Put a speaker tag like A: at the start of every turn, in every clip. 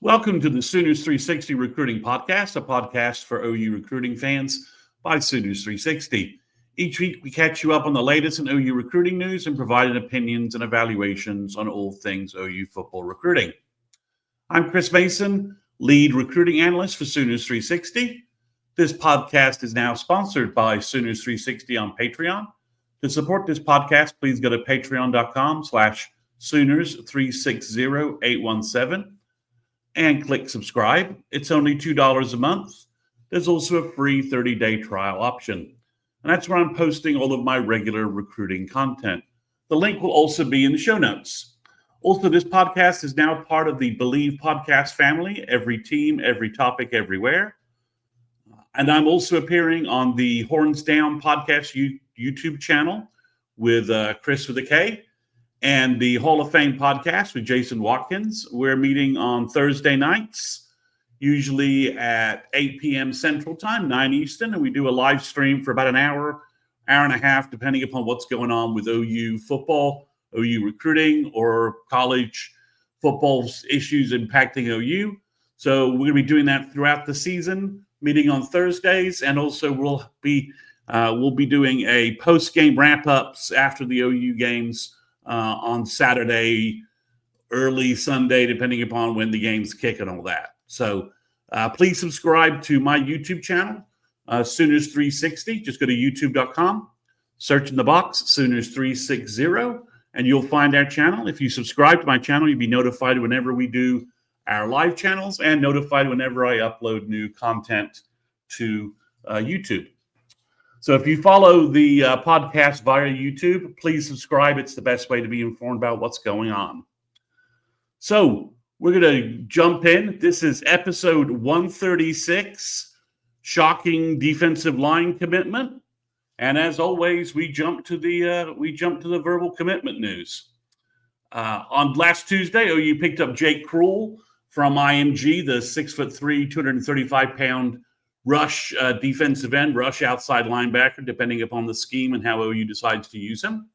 A: Welcome to the Sooners 360 Recruiting Podcast, a podcast for OU recruiting fans by Sooners 360. Each week, we catch you up on the latest in OU recruiting news and provide opinions and evaluations on all things OU football recruiting. I'm Chris Mason, lead recruiting analyst for Sooners 360. This podcast is now sponsored by Sooners 360 on Patreon. To support this podcast, please go to patreon.com/Sooners360817 and click subscribe. It's only $2 a month. There's also a free 30-day trial option. And that's where I'm posting all of my regular recruiting content. The link will also be in the show notes. Also, this podcast is now part of the Believe podcast family, every team, every topic, everywhere. And I'm also appearing on the Horns Down podcast YouTube channel with Chris with a K and the Hall of Fame podcast with Jason Watkins. We're meeting on Thursday nights, usually at 8 p.m. Central Time, 9 Eastern, and we do a live stream for about an hour and a half, depending upon what's going on with OU football, OU recruiting, or college football issues impacting OU. So we're going to be doing that throughout the season, meeting on Thursdays, and also we'll be doing a post-game wrap-ups after the OU games on Saturday, early Sunday, depending upon when the games kick and all that. So please subscribe to my YouTube channel, Sooners 360. Just go to youtube.com, search in the box, Sooners 360, and you'll find our channel. If you subscribe to my channel, you'll be notified whenever we do our live channels and notified whenever I upload new content to YouTube. So if you follow the podcast via YouTube, please subscribe. It's the best way to be informed about what's going on. So we're going to jump in. This is episode 136, shocking defensive line commitment. And as always, we jump to the verbal commitment news. On last Tuesday, OU picked up Jake Krull from IMG, the 6'3", 235-pound rush defensive end, rush outside linebacker, depending upon the scheme and how OU decides to use him.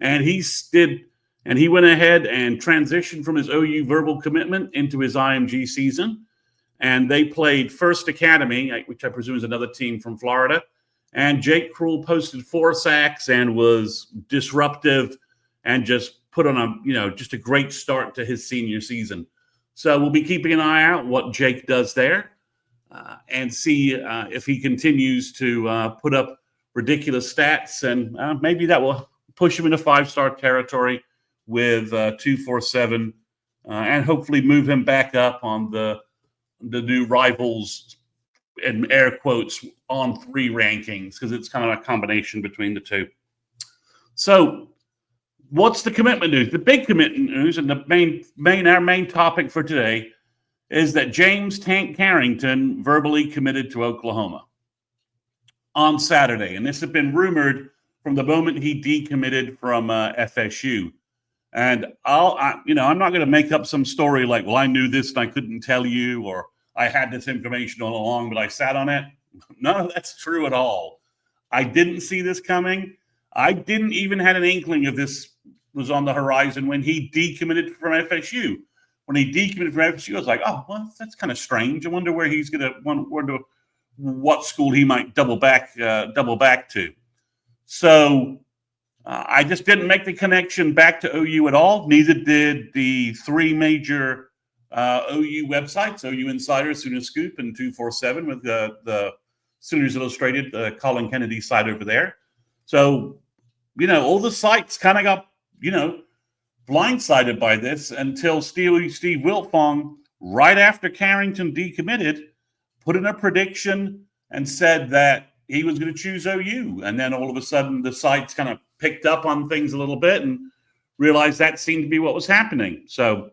A: And he went ahead and transitioned from his OU verbal commitment into his IMG season. And they played First Academy, which I presume is another team from Florida. And Jake Krull posted 4 sacks and was disruptive and just put on just a great start to his senior season. So we'll be keeping an eye out what Jake does there. And see if he continues to put up ridiculous stats, and maybe that will push him into 5-star territory with 247, and hopefully move him back up on the new Rivals, in air quotes, on 3 rankings, because it's kind of a combination between the two. So what's the commitment news? The big commitment news, and our main topic for today, is that James Tank Carrington verbally committed to Oklahoma on Saturday. And this had been rumored from the moment he decommitted from FSU. And I'm not going to make up some story like, well, I knew this and I couldn't tell you, or I had this information all along, but I sat on it. None of that's true at all. I didn't see this coming. I didn't even have an inkling of this was on the horizon when he decommitted from FSU. When he decommitted from FSU, I was like, oh, well, that's kind of strange. I wonder where he's going to wonder what school he might double back to. So I just didn't make the connection back to OU at all. Neither did the 3 major OU websites, OU Insider, Sooner Scoop, and 247 with the Sooners Illustrated, the Colin Kennedy site over there. So, all the sites kind of got, blindsided by this until Steve Wiltfong, right after Carrington decommitted, put in a prediction and said that he was going to choose OU. And then all of a sudden the sites kind of picked up on things a little bit and realized that seemed to be what was happening. So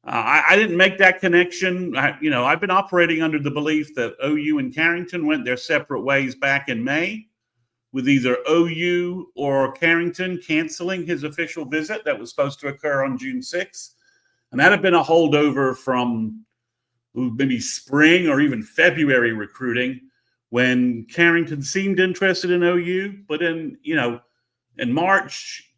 A: I didn't make that connection. I've been operating under the belief that OU and Carrington went their separate ways back in May, with either OU or Carrington canceling his official visit that was supposed to occur on June 6th. And that had been a holdover from maybe spring or even February recruiting, when Carrington seemed interested in OU, but in March,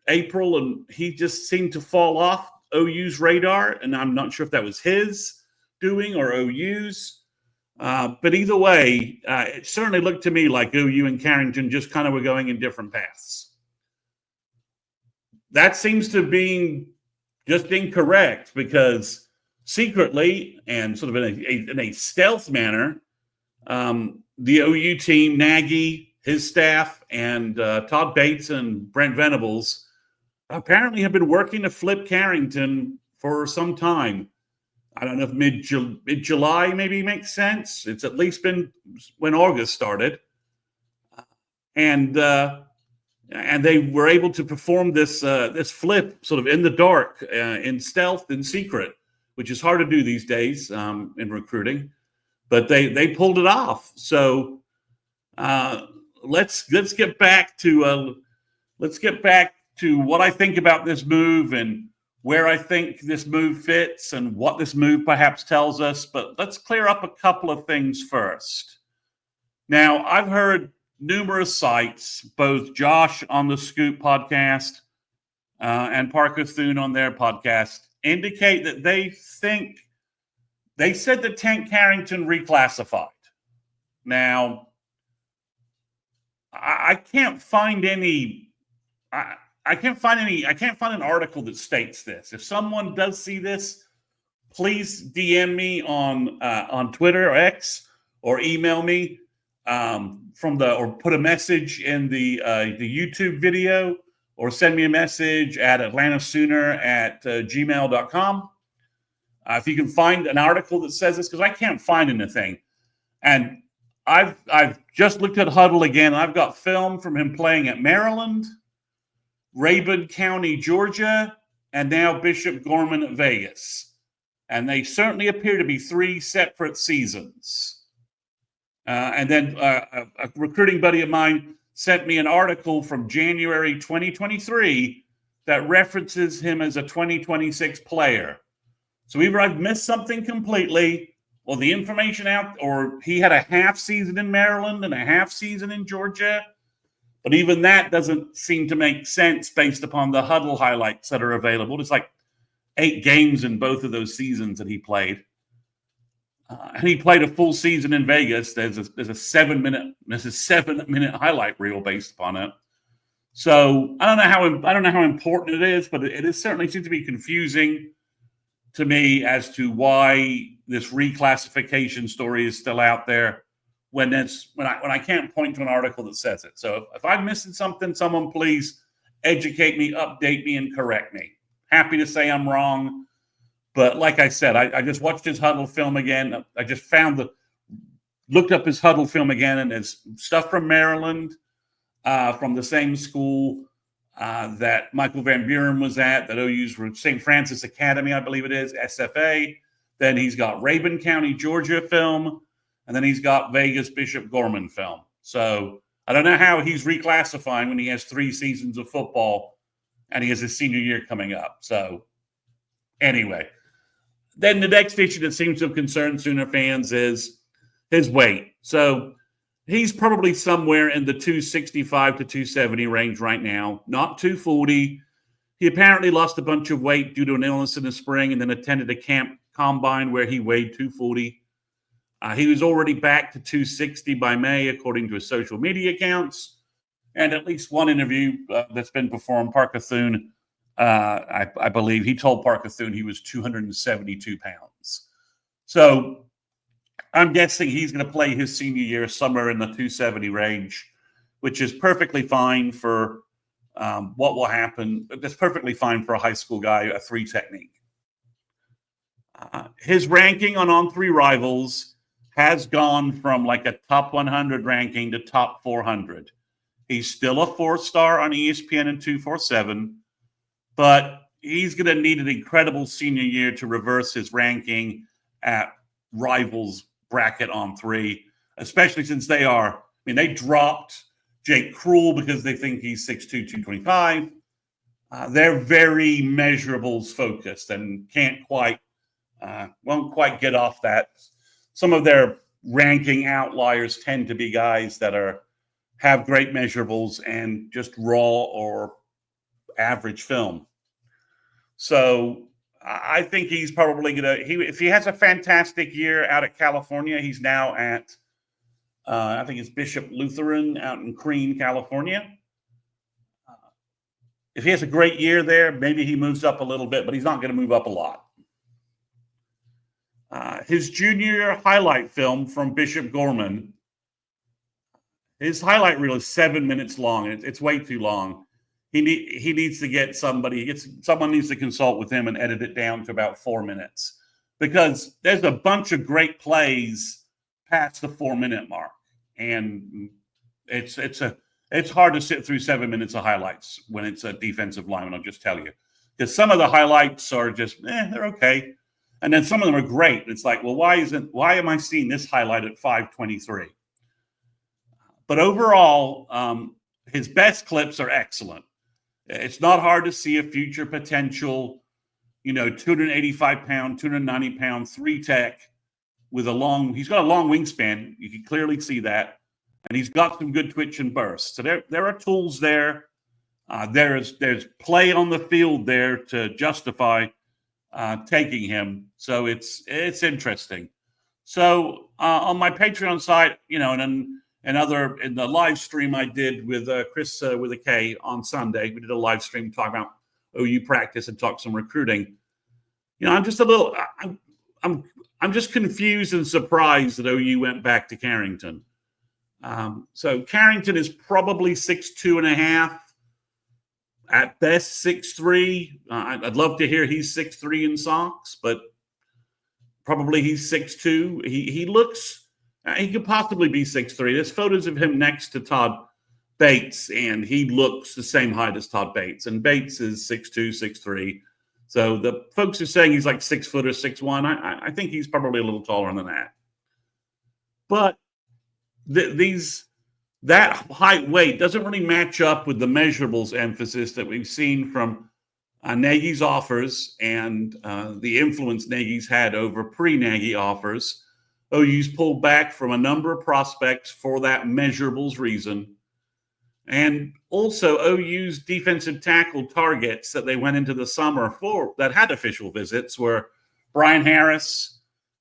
A: April, and he just seemed to fall off OU's radar, and I'm not sure if that was his doing or OU's. But either way, it certainly looked to me like OU and Carrington just kind of were going in different paths. That seems to be just incorrect, because secretly and sort of in a stealth manner, the OU team, Nagy, his staff, and Todd Bates and Brent Venables apparently have been working to flip Carrington for some time. I don't know if mid-July maybe makes sense. It's at least been when August started. And they were able to perform this flip sort of in the dark, in stealth, in secret, which is hard to do these days in recruiting. But they pulled it off. So let's get back to what I think about this move and where I think this move fits and what this move perhaps tells us. But let's clear up a couple of things first. Now, I've heard numerous sites, both Josh on the Scoop podcast and Parker Thune on their podcast, indicate that they said that Tank Carrington reclassified. Now, I can't find any. I can't find an article that states this. If someone does see this, please DM me on Twitter or X, or email me or put a message in the YouTube video, or send me a message at atlantasooner@gmail.com. If you can find an article that says this, because I can't find anything. And I've just looked at Huddle again. I've got film from him playing at Maryland, Rabun County, Georgia, and now Bishop Gorman at Vegas. And they certainly appear to be 3 separate seasons. And then a recruiting buddy of mine sent me an article from January 2023 that references him as a 2026 player. So either I've missed something completely, or the information out, or he had a half season in Maryland and a half season in Georgia. But even that doesn't seem to make sense based upon the Huddle highlights that are available. It's like 8 games in both of those seasons that he played. And he played a full season in Vegas. There's a 7-minute highlight reel based upon it. So I don't know how important it is, but it certainly seems to be confusing to me as to why this reclassification story is still out there when I can't point to an article that says it. So if I'm missing something, someone please educate me, update me, and correct me. Happy to say I'm wrong. But like I said, I just watched his Huddle film again. I just looked up his Huddle film again, and it's stuff from Maryland, from the same school that Michael Van Buren was at, that OU's St. Francis Academy, I believe it is, SFA. Then he's got Rabun County, Georgia film, and then he's got Vegas Bishop Gorman film. So I don't know how he's reclassifying when he has 3 seasons of football and he has his senior year coming up. So anyway, then the next issue that seems to have concerned Sooner fans is his weight. So he's probably somewhere in the 265 to 270 range right now, not 240. He apparently lost a bunch of weight due to an illness in the spring and then attended a camp combine where he weighed 240. He was already back to 260 by May, according to his social media accounts. And at least one interview that's been performed, Parker Thune, I believe, he told Parker Thune he was 272 pounds. So I'm guessing he's going to play his senior year somewhere in the 270 range, which is perfectly fine for what will happen. That's perfectly fine for a high school guy, a 3 technique. His ranking on 3 Rivals has gone from like a top 100 ranking to top 400. He's still a 4-star on ESPN and 247, but he's going to need an incredible senior year to reverse his ranking at Rivals bracket on 3, especially since they dropped Jake Krull because they think he's 6'2", 225. They're very measurables focused and won't quite get off that. Some of their ranking outliers tend to be guys that have great measurables and just raw or average film. So I think he's probably going to, if he has a fantastic year out at California, he's now at, I think it's Bishop Lutheran out in Crean, California. If he has a great year there, maybe he moves up a little bit, but he's not going to move up a lot. His junior highlight film from Bishop Gorman, his highlight reel is 7 minutes long. It's way too long. He needs to get someone needs to consult with him and edit it down to about 4 minutes, because there's a bunch of great plays past the 4 minute mark, and it's hard to sit through 7 minutes of highlights when it's a defensive lineman. I'll just tell you, because some of the highlights are just they're okay, and then some of them are great. It's like, well, why am I seeing this highlight at 5:23? But overall, his best clips are excellent. It's not hard to see a future potential, 285-pound, 290-pound, 3-tech with he's got a long wingspan. You can clearly see that. And he's got some good twitch and burst. So there are tools there. There's play on the field there to justify taking him. So it's interesting. So on my Patreon site, and in the live stream I did with Chris with a K on Sunday, we did a live stream talking about OU practice and talk some recruiting. I'm just I'm just confused and surprised that OU went back to Carrington. So Carrington is probably 6'2.5", at best 6'3". I'd love to hear he's 6'3" in socks, but probably he's 6'2". He looks. He could possibly be 6'3". There's photos of him next to Todd Bates, and he looks the same height as Todd Bates. And Bates is 6'2", 6'3". So the folks are saying he's like 6 foot or 6'1". I think he's probably a little taller than that. But that height weight doesn't really match up with the measurables emphasis that we've seen from Nagy's offers and the influence Nagy's had over pre-Nagy offers. OU's pulled back from a number of prospects for that measurables reason. And also OU's defensive tackle targets that they went into the summer for that had official visits were Brian Harris,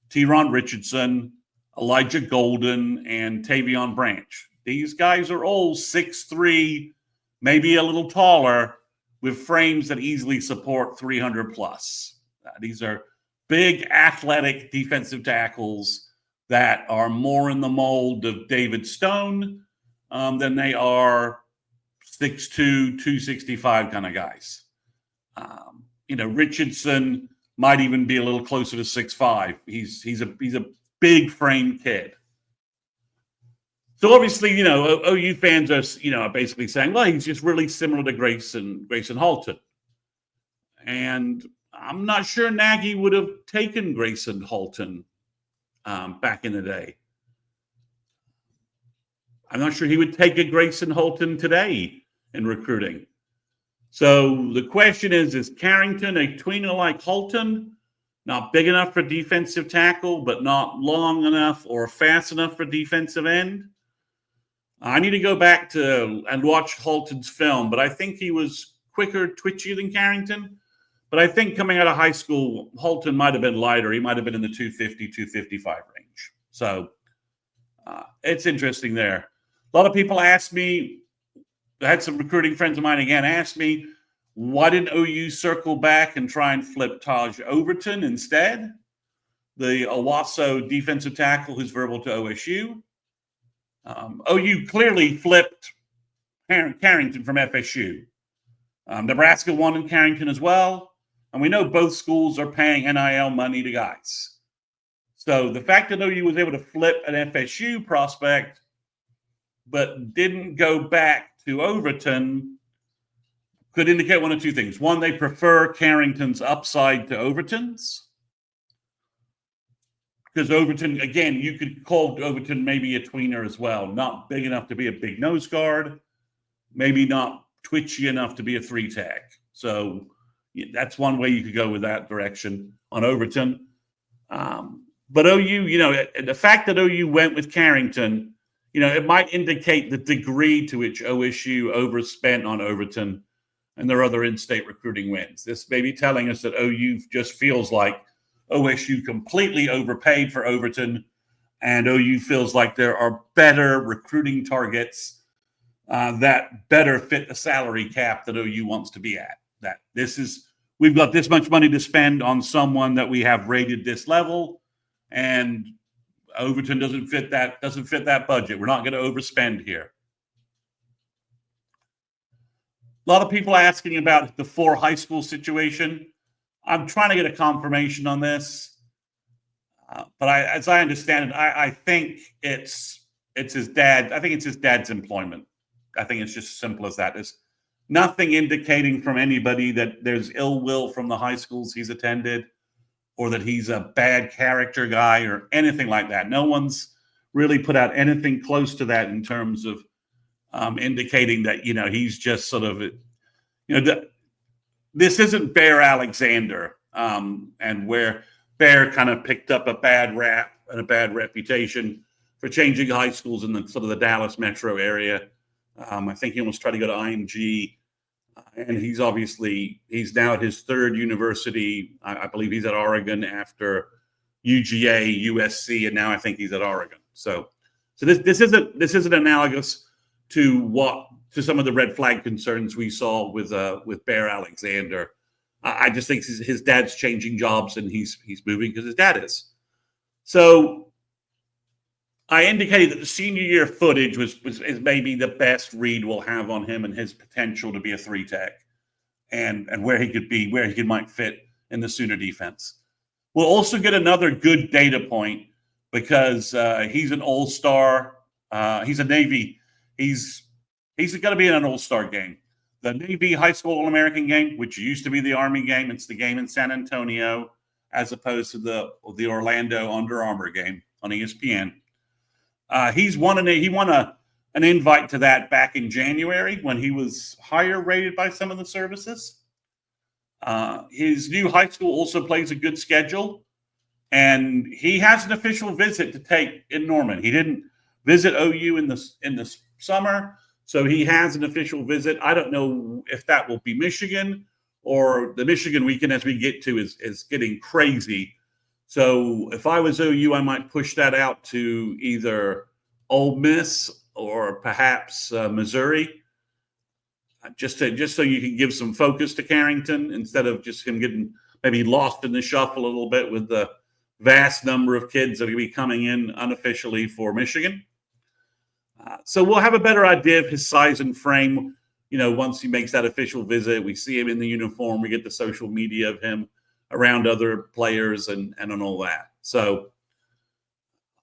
A: T-Ron Richardson, Elijah Golden, and Tavion Branch. These guys are all 6'3", maybe a little taller, with frames that easily support 300 plus. These are big, athletic defensive tackles that are more in the mold of David Stone than they are 6'2", 265 kind of guys. Richardson might even be a little closer to 6'5". He's a big frame kid. So obviously, OU fans are basically saying, well, he's just really similar to Grayson Halton. And I'm not sure Nagy would have taken Grayson Halton back in the day. I'm not sure he would take a Grayson Halton today in recruiting. So the question is Carrington a tweener like Halton? Not big enough for defensive tackle, but not long enough or fast enough for defensive end? I need to go back and watch Halton's film, but I think he was quicker, twitchier than Carrington. But I think coming out of high school, Halton might have been lighter. He might have been in the 250, 255 range. So it's interesting there. A lot of people ask me, I had some recruiting friends of mine again ask me, why didn't OU circle back and try and flip Taj Overton instead? The Owasso defensive tackle who's verbal to OSU. OU clearly flipped Carrington from FSU. Nebraska wanted Carrington as well. And we know both schools are paying NIL money to guys. So the fact that OU was able to flip an FSU prospect but didn't go back to Overton could indicate one of two things. One, they prefer Carrington's upside to Overton's. Because Overton, again, you could call Overton maybe a tweener as well. Not big enough to be a big nose guard. Maybe not twitchy enough to be a 3-tech. So that's one way you could go with that direction on Overton. But OU, the fact that OU went with Carrington, it might indicate the degree to which OSU overspent on Overton and their other in-state recruiting wins. This may be telling us that OU just feels like OSU completely overpaid for Overton, and OU feels like there are better recruiting targets that better fit the salary cap that OU wants to be at. That we've got this much money to spend on someone that we have rated this level, and Overton doesn't fit that budget. We're not going to overspend here. A lot of people asking about the 4 high school situation. I'm trying to get a confirmation on this, but as I understand it, I think it's his dad. I think it's his dad's employment. I think it's just as simple as that. There's nothing indicating from anybody that there's ill will from the high schools he's attended, or that he's a bad character guy or anything like that. No one's really put out anything close to that in terms of indicating that, he's just sort of, this isn't Bear Alexander, and where Bear kind of picked up a bad rap and a bad reputation for changing high schools in the sort of the Dallas metro area. I think he almost tried to go to IMG, and he's now at his 3rd university. I believe he's at Oregon after UGA, USC, and now I think he's at Oregon. So this isn't analogous to some of the red flag concerns we saw with Bear Alexander. I just think his dad's changing jobs and he's moving because his dad is. So I indicated that the senior year footage is maybe the best read we'll have on him and his potential to be a 3-tech, and where he might fit in the Sooner defense. We'll also get another good data point because he's an all-star. He's a Navy. He's going to be in an all-star game. The Navy High School All-American game, which used to be the Army game, it's the game in San Antonio, as opposed to the Orlando Under Armour game on ESPN. He won an invite to that back in January when he was higher rated by some of the services. His new high school also plays a good schedule, and he has an official visit to take in Norman. He didn't visit OU in the summer, so he has an official visit. I don't know if that will be Michigan, or the Michigan weekend as we get to is getting crazy. So if I was OU, I might push that out to either Ole Miss or perhaps Missouri, just so you can give some focus to Carrington instead of just him getting maybe lost in the shuffle a little bit with the vast number of kids that are going to be coming in unofficially for Michigan. So we'll have a better idea of his size and frame, once he makes that official visit. We see him in the uniform. We get the social media of him around other players and all that. So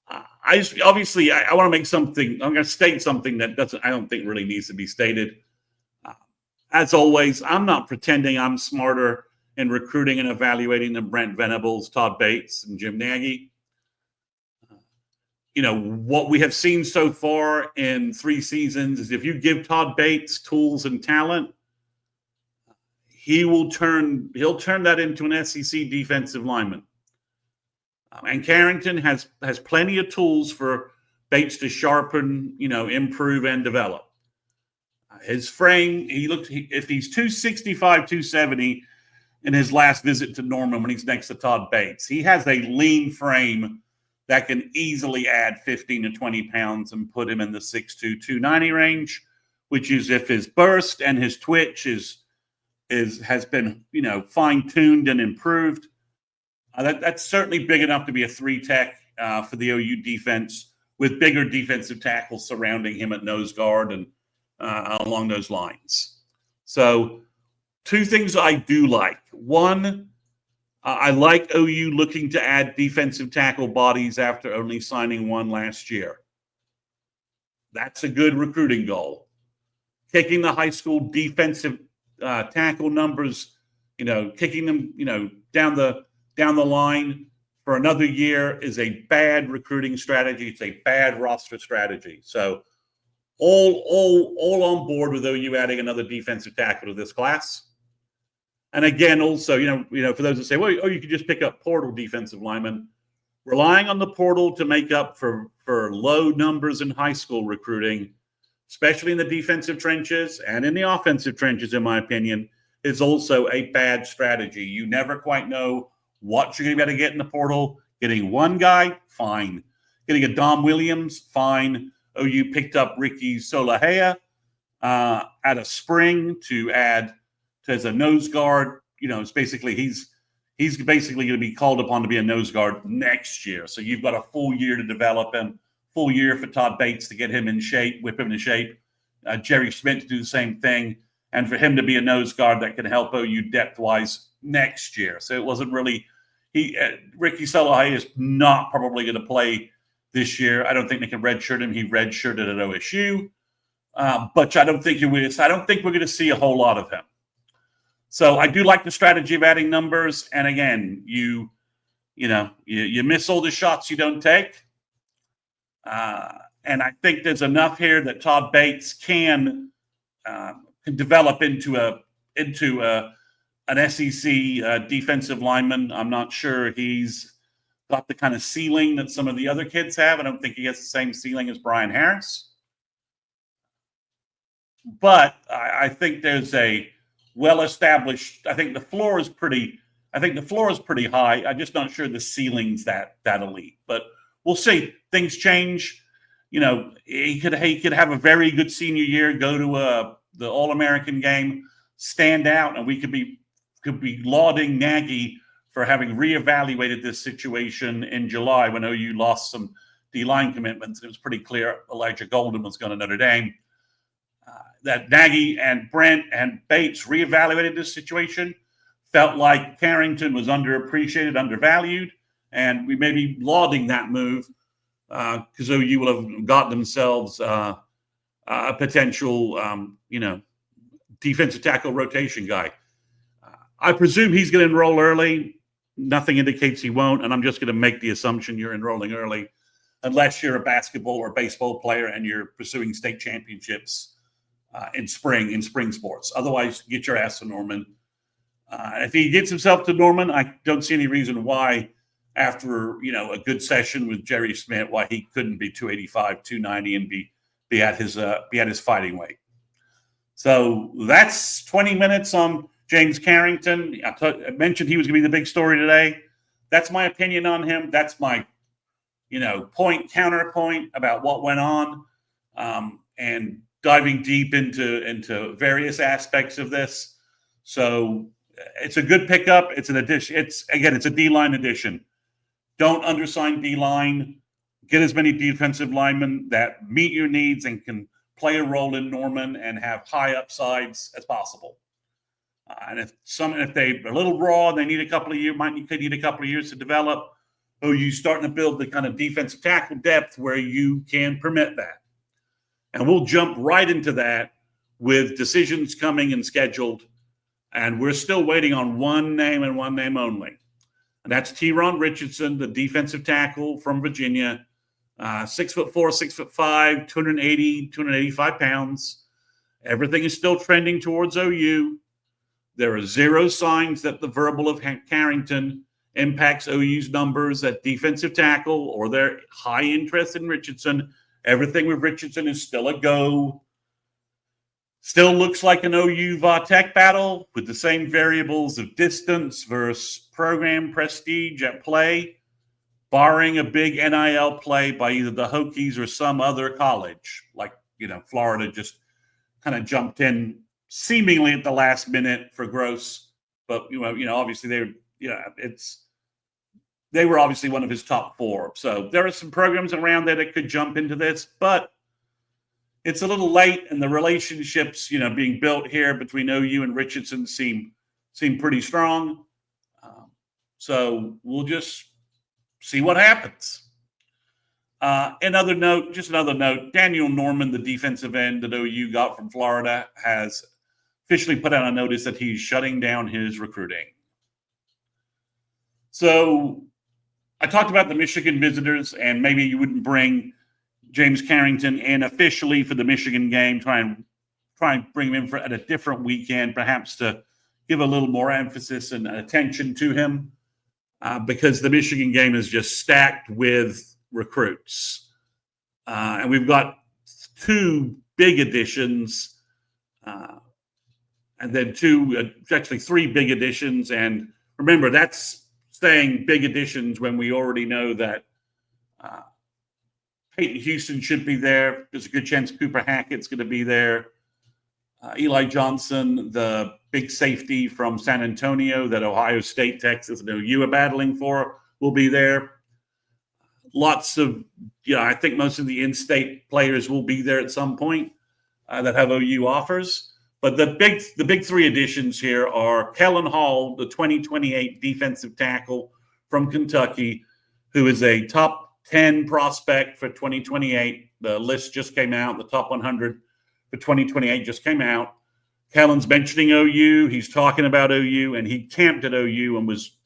A: I want to make something. I'm going to state something that I don't think really needs to be stated. As always, I'm not pretending I'm smarter in recruiting and evaluating than Brent Venables, Todd Bates, and Jim Nagy. What we have seen so far in 3 seasons is if you give Todd Bates tools and talent, he'll turn that into an SEC defensive lineman. And Carrington has plenty of tools for Bates to sharpen, improve and develop. His frame, if he's 265, 270 in his last visit to Norman when he's next to Todd Bates, he has a lean frame that can easily add 15 to 20 pounds and put him in the 6'2", 290 range, which is if his burst and his twitch has been, fine-tuned and improved. That's certainly big enough to be a 3-tech for the OU defense, with bigger defensive tackles surrounding him at nose guard and along those lines. So 2 things I do like. One, I like OU looking to add defensive tackle bodies after only signing 1 last year. That's a good recruiting goal. Kicking the high school defensive tackle numbers, kicking them, down the line for another year is a bad recruiting strategy. It's a bad roster strategy. So all on board with OU adding another defensive tackle to this class. And again, also, for those that say, well, you could just pick up portal defensive linemen, relying on the portal to make up for low numbers in high school recruiting especially in the defensive trenches and in the offensive trenches, in my opinion, is also a bad strategy. You never quite know what you're going to be able to get in the portal. Getting one guy, fine. Getting a Dom Williams, fine. OU picked up Ricky Solahea at a spring to add as a nose guard. It's basically he's basically going to be called upon to be a nose guard next year. So you've got a full year to develop him, full year for Todd Bates to get him in shape, whip him into shape. Jerry Schmidt to do the same thing, and for him to be a nose guard that can help OU depth-wise next year. So it wasn't really Ricky Solahea is not probably going to play this year. I don't think they can redshirt him. He redshirted at OSU, but I don't think we're going to see a whole lot of him. So I do like the strategy of adding numbers. And again, you miss all the shots you don't take. And I think there's enough here that Todd Bates can develop into an SEC defensive lineman. I'm not sure he's got the kind of ceiling that some of the other kids have. I don't think he has the same ceiling as Brian Harris. But I think there's a well-established. I think the floor is pretty high. I'm just not sure the ceiling's that elite. But we'll see. Things change. He could have a very good senior year, go to the All-American game, stand out, and we could be lauding Nagy for having reevaluated this situation in July when OU lost some D-line commitments. It was pretty clear Elijah Golden was going to Notre Dame. That Nagy and Brent and Bates reevaluated this situation, felt like Carrington was underappreciated, undervalued, and we may be lauding that move because OU will have gotten themselves a potential, defensive tackle rotation guy. I presume he's going to enroll early. Nothing indicates he won't, and I'm just going to make the assumption you're enrolling early, unless you're a basketball or baseball player and you're pursuing state championships in spring sports. Otherwise, get your ass to Norman. If he gets himself to Norman, I don't see any reason why, after a good session with Jerry Schmidt, why he couldn't be 285, 290, and be at his fighting weight. So that's 20 minutes on James Carrington. I mentioned he was going to be the big story today. That's my opinion on him. That's my, counterpoint about what went on, and diving deep into various aspects of this. So it's a good pickup. It's an addition. It's a D-line addition. Don't undersign D-line. Get as many defensive linemen that meet your needs and can play a role in Norman and have high upsides as possible. And if they're a little raw and they need a couple of years, could need a couple of years to develop, you're starting to build the kind of defensive tackle depth where you can permit that. And we'll jump right into that with decisions coming and scheduled. And we're still waiting on one name and one name only. And that's Teron Richardson, the defensive tackle from Virginia. 6'4", 6'5", 280, 285 pounds. Everything is still trending towards OU. There are zero signs that the verbal of Carrington impacts OU's numbers at defensive tackle or their high interest in Richardson. Everything with Richardson is still a go. Still looks like an OU Tech battle with the same variables of distance versus program prestige at play, barring a big NIL play by either the Hokies or some other college. Like, Florida just kind of jumped in seemingly at the last minute for Gross. But, obviously they were obviously one of his top four. So there are some programs around there that could jump into this, but it's a little late, and the relationships, being built here between OU and Richardson seem pretty strong. So we'll just see what happens. Another note, Daniel Norman, the defensive end that OU got from Florida, has officially put out a notice that he's shutting down his recruiting. So I talked about the Michigan visitors, and maybe you wouldn't bring James Carrington in officially for the Michigan game. Try and bring him in at a different weekend, perhaps to give a little more emphasis and attention to him, because the Michigan game is just stacked with recruits. And we've got two big additions, and then actually three big additions. And remember, that's saying big additions when we already know that Peyton Houston should be there. There's a good chance Cooper Hackett's going to be there. Eli Johnson, the big safety from San Antonio that Ohio State, Texas, and OU are battling for, will be there. Lots of, I think most of the in-state players will be there at some point that have OU offers. But the big three additions here are Kellen Hall, the 2028 defensive tackle from Kentucky, who is a top 10 prospect for 2028. The list just came out. The top 100 for 2028 just came out. Kellen's mentioning OU. He's talking about OU, and he camped at OU and was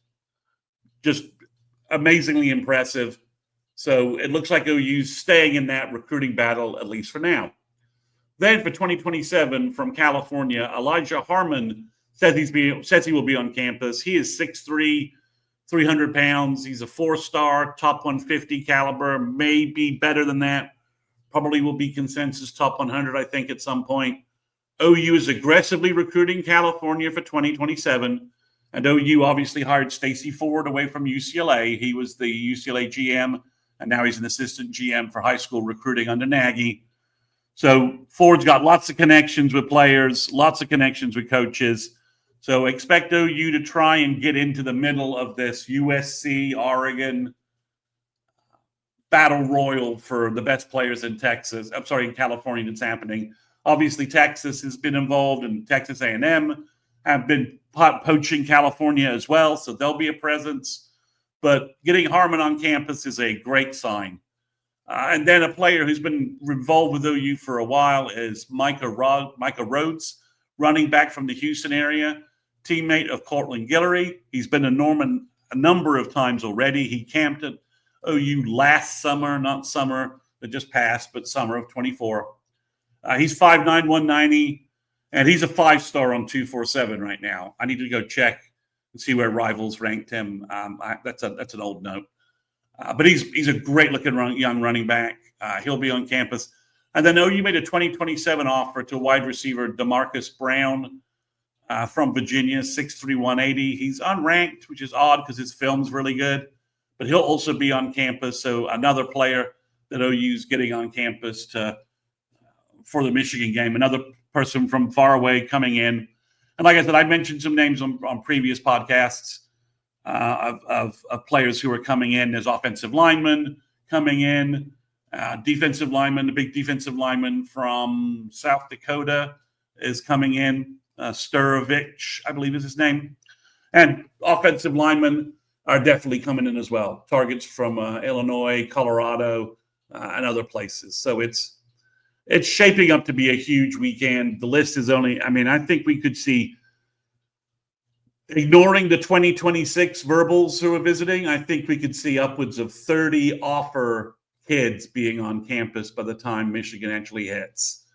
A: just amazingly impressive. So it looks like OU's staying in that recruiting battle, at least for now. Then for 2027 from California, Elijah Harmon says he will be on campus. He is 6'3", 300 pounds. He's a 4-star, top 150 caliber, maybe better than that. Probably will be consensus top 100, I think, at some point. OU is aggressively recruiting California for 2027. And OU obviously hired Stacy Ford away from UCLA. He was the UCLA GM, and now he's an assistant GM for high school recruiting under Nagy. So Ford's got lots of connections with players, lots of connections with coaches. So expect OU to try and get into the middle of this USC, Oregon battle royal for the best players in California that's happening. Obviously, Texas has been involved, and Texas A&M have been poaching California as well, so there'll be a presence. But getting Harmon on campus is a great sign. And then a player who's been involved with OU for a while is Micah Rhodes, running back from the Houston area, teammate of Cortland Guillory. He's been in Norman a number of times already. He camped at OU last summer, not summer that just passed, but summer of 24. He's 5'9", 190, and he's a 5-star on 247 right now. I need to go check and see where Rivals ranked him. That's an old note. But he's a great-looking young running back. He'll be on campus. And then OU made a 2027 offer to wide receiver DeMarcus Brown from Virginia, 6'3", 180. He's unranked, which is odd because his film's really good. But he'll also be on campus. So another player that OU's getting on campus for the Michigan game. Another person from far away coming in. And like I said, I mentioned some names on previous podcasts of players who are coming in. There's offensive linemen coming in, defensive lineman, the big defensive lineman from South Dakota is coming in. Sturovich, I believe is his name. And offensive linemen are definitely coming in as well. Targets from Illinois, Colorado, and other places. So it's shaping up to be a huge weekend. The list is I think we could see, ignoring the 2026 verbals who are visiting, I think we could see upwards of 30 offer kids being on campus by the time Michigan actually hits.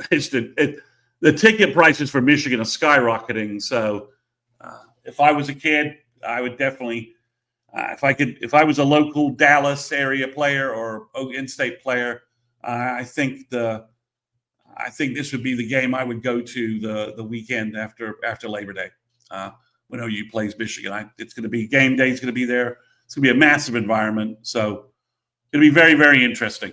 A: The ticket prices for Michigan are skyrocketing. So if I was a kid, I would definitely, if I was a local Dallas area player or in-state player, I think this would be the game I would go to the weekend after Labor Day when OU plays Michigan. It's going to be game day. It's going to be there. It's going to be a massive environment. So it'll be very, very interesting.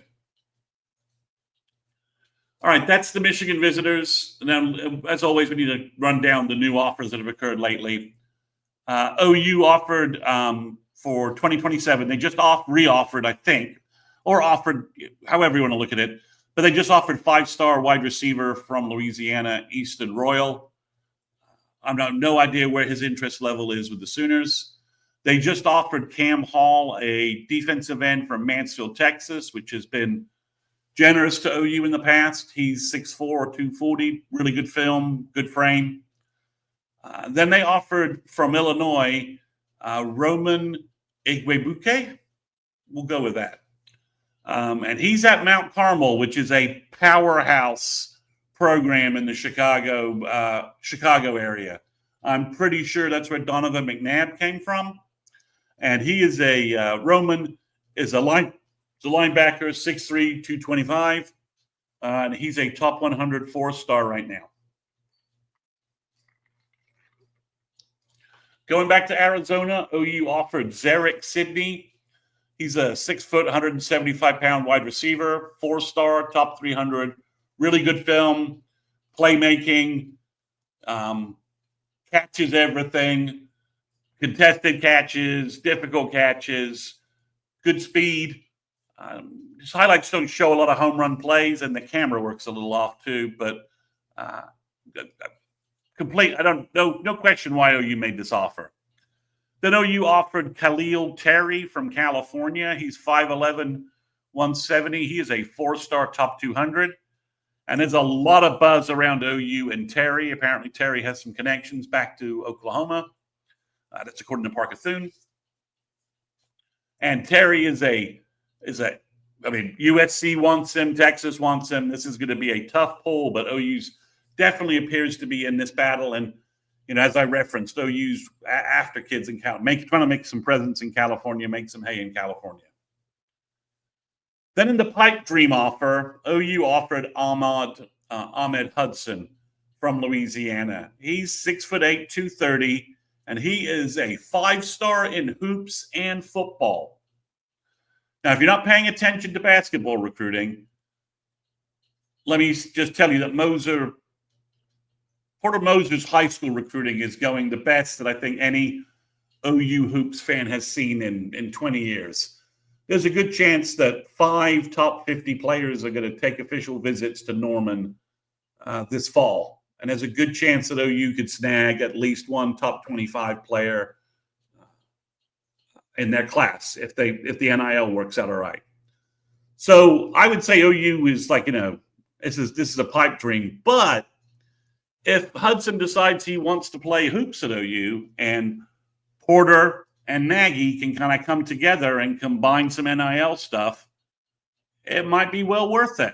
A: All right, that's the Michigan visitors. And then, as always, we need to run down the new offers that have occurred lately. OU offered for 2027. They just re-offered, I think, or offered, however you want to look at it. But they just offered 5-star wide receiver from Louisiana, Easton Royal. I've no idea where his interest level is with the Sooners. They just offered Cam Hall, a defensive end from Mansfield, Texas, which has been generous to OU in the past. He's 6'4", 240, really good film, good frame. Then they offered from Illinois, Roman Igwebuike. We'll go with that. And he's at Mount Carmel, which is a powerhouse program in the Chicago area. I'm pretty sure that's where Donovan McNabb came from. And he is Roman is a linebacker, 6'3", 225. and he's a top 100 4-star right now. Going back to Arizona, OU offered Zarek Sidney. He's a 6 foot, 175-pound wide receiver, 4-star, top 300. Really good film, playmaking, catches everything, contested catches, difficult catches, good speed. His highlights don't show a lot of home run plays, and the camera works a little off too. But I don't know, no question why OU made this offer. Then OU offered Khalil Terry from California. He's 5'11", 170. He is a 4-star, top 200. And there's a lot of buzz around OU and Terry. Apparently, Terry has some connections back to Oklahoma. That's according to Parker Thune. And Terry USC wants him, Texas wants him. This is going to be a tough pull, but OU's definitely appears to be in this battle. And, as I referenced, OU's after kids in California, trying to make some presence in California, make some hay in California. Then in the pipe dream offer, OU offered Ahmed Hudson from Louisiana. He's 6'8", 230, and he is a 5-star in hoops and football. Now, if you're not paying attention to basketball recruiting, let me just tell you that Porter Moser's high school recruiting is going the best that I think any OU hoops fan has seen in 20 years. There's a good chance that 5 top 50 players are going to take official visits to Norman this fall. And there's a good chance that OU could snag at least one top 25 player in their class if the NIL works out all right. So I would say OU is like, this is a pipe dream. But if Hudson decides he wants to play hoops at OU and Porter and Nagy can kind of come together and combine some NIL stuff, it might be well worth it.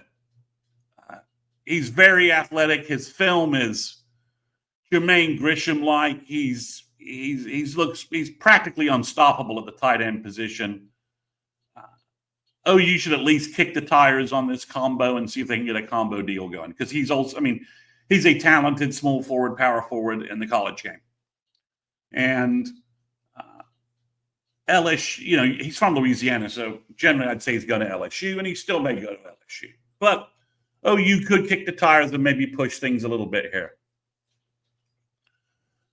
A: He's very athletic. His film is Jermaine Grisham-like. He's practically unstoppable at the tight end position. OU should at least kick the tires on this combo and see if they can get a combo deal going, because he's a talented small forward, power forward in the college game. And LSU, he's from Louisiana, so generally I'd say he's going to LSU, and he still may go to LSU. But OU could kick the tires and maybe push things a little bit here.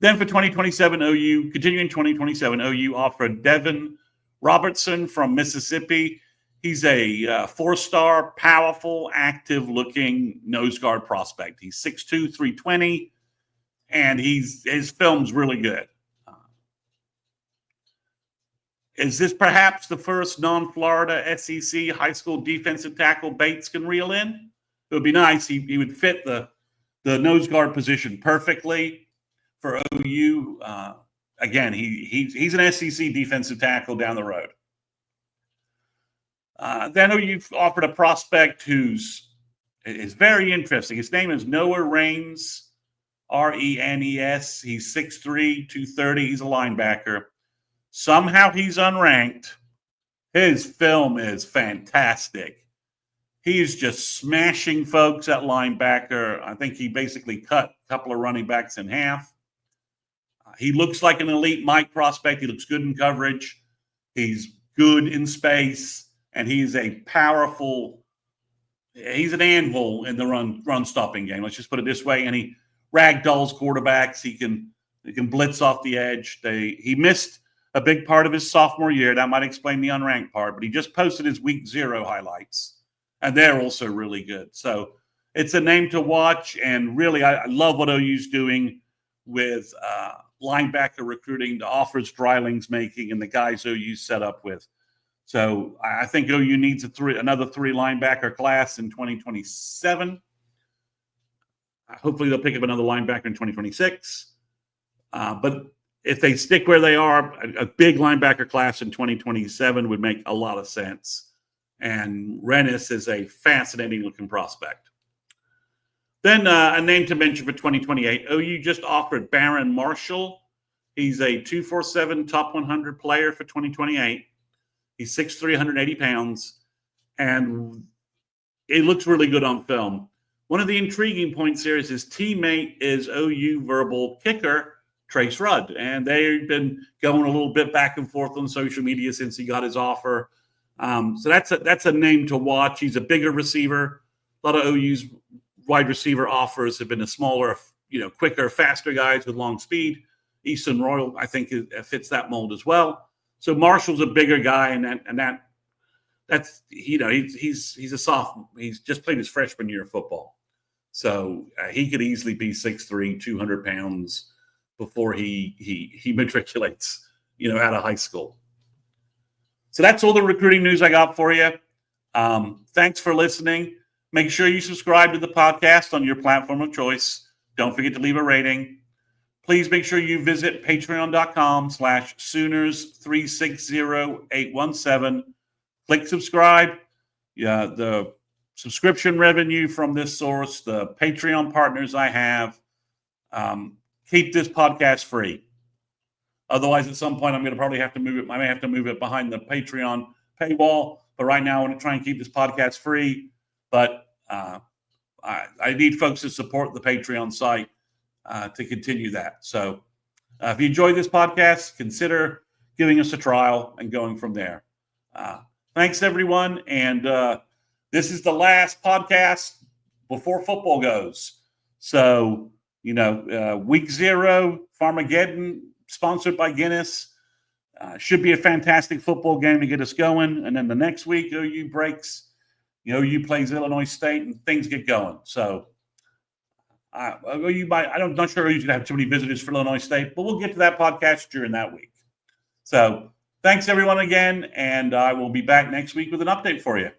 A: Then for 2027, continuing 2027, OU offered Devin Robertson from Mississippi. He's a 4-star, powerful, active-looking nose guard prospect. He's 6'2", 320, and his film's really good. Is this perhaps the first non-Florida SEC high school defensive tackle Bates can reel in? It would be nice. He would fit the nose guard position perfectly for OU. Again, he's an SEC defensive tackle down the road. Then OU offered a prospect who's very interesting. His name is Noah Renes, Renes. He's 6'3", 230. He's a linebacker. Somehow he's unranked. His film is fantastic. He's just smashing folks at linebacker. I think he basically cut a couple of running backs in half. He looks like an elite Mike prospect. He looks good in coverage. He's good in space, and he's an anvil in the run stopping game. Let's just put it this way. And he ragdolls quarterbacks. He can blitz off the edge. He missed a big part of his sophomore year. That might explain the unranked part, but he just posted his week 0 highlights, and they're also really good. So it's a name to watch, and really I love what OU's doing with linebacker recruiting, the offers Dryling's making, and the guys OU's set up with. So I think OU needs another 3 linebacker class in 2027. Hopefully they'll pick up another linebacker in 2026. But if they stick where they are, a big linebacker class in 2027 would make a lot of sense. And Rennis is a fascinating-looking prospect. Then a name to mention for 2028, OU just offered Barron Marshall. He's a 247 top 100 player for 2028. He's 6'3", 180 pounds. And it looks really good on film. One of the intriguing points here is his teammate is OU verbal kicker Trace Rudd, and they've been going a little bit back and forth on social media since he got his offer. So that's a name to watch. He's a bigger receiver. A lot of OU's wide receiver offers have been a smaller, quicker, faster guys with long speed. Easton Royal, I think, fits that mold as well. So Marshall's a bigger guy, and that's he's a sophomore. He's just played his freshman year of football, so he could easily be 6'3", 200 pounds before he matriculates, out of high school. So that's all the recruiting news I got for you. Thanks for listening. Make sure you subscribe to the podcast on your platform of choice. Don't forget to leave a rating. Please make sure you visit patreon.com/Sooners360817. Click subscribe. Yeah, the subscription revenue from this source, the Patreon partners I have, keep this podcast free. Otherwise, at some point, I'm going to probably have to move it. I may have to move it behind the Patreon paywall. But right now, I want to try and keep this podcast free. But I need folks to support the Patreon site to continue that. So if you enjoyed this podcast, consider giving us a trial and going from there. Thanks, everyone. And this is the last podcast before football goes. So, week 0, Farmageddon, sponsored by Guinness. Should be a fantastic football game to get us going. And then the next week, OU breaks. OU plays Illinois State, and things get going. So, I'm not sure OU's going to have too many visitors for Illinois State, but we'll get to that podcast during that week. So, thanks, everyone, again, and I will be back next week with an update for you.